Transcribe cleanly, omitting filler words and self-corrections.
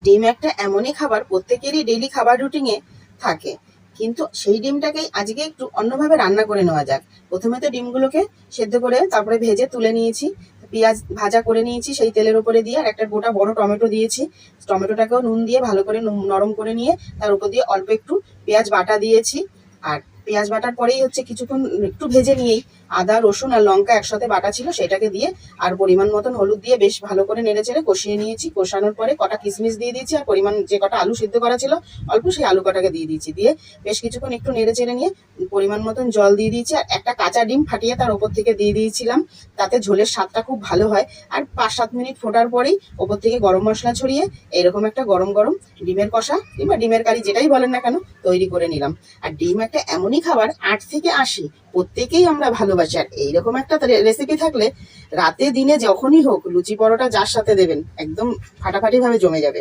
ডিম একটা এমনই খাবার, প্রত্যেকেরই ডেইলি খাবার রুটিনে থাকে, কিন্তু সেই ডিমটাকেই আজকে একটু অন্যভাবে রান্না করে নেওয়া যাক। প্রথমে তো ডিমগুলোকে সেদ্ধ করে তারপরে ভেজে তুলে নিয়েছি, পেঁয়াজ ভাজা করে নিয়েছি সেই তেলের উপরে দিয়ে, আর একটা গোটা বড় টমেটো দিয়েছি। টমেটোটাকেও নুন দিয়ে ভালো করে নরম করে নিয়ে তার উপর দিয়ে অল্প একটু পেঁয়াজ বাটা দিয়েছি। আর পেঁয়াজ বাটার পরেই হচ্ছে কিছুক্ষণ একটু ভেজে নিয়েই আদা রসুন আর লঙ্কা একসাথে বাটা ছিল সেটাকে দিয়ে আর পরিমাণ মতন হলুদ দিয়ে বেশ ভালো করে নেড়ে চেড়ে কষিয়ে নিয়েছি। কষানোর পরে কটা কিশমিশ দিয়ে দিয়েছি, আর পরিমাণ যে কটা আলু সিদ্ধ করা ছিল অল্প, সেই আলু কটাকে দিয়ে দিয়েছি। দিয়ে বেশ কিছুক্ষণ একটু নেড়ে চেড়ে নিয়ে পরিমাণ মতন জল দিয়ে দিয়েছি, আর একটা কাঁচা ডিম ফাটিয়ে তার ওপর থেকে দিয়ে দিয়েছিলাম। তাতে ঝোলের স্বাদটা খুব ভালো হয়। আর 5-7 মিনিট ফোটার পরেই ওপর থেকে গরম মশলা ছড়িয়ে এরকম একটা গরম গরম ডিমের কষা কিংবা ডিমের কারি যেটাই বলেন না কেন তৈরি করে নিলাম। আর ডিম একটা এমনই খাবার, 8 থেকে 80 প্রত্যেকেই আমরা ভালোবাসি। আর এইরকম একটা রেসিপি থাকলে রাতে দিনে যখনই হোক লুচি পরোটা যার সাথে দেবেন একদম ফাটাফাটি ভাবে জমে যাবে।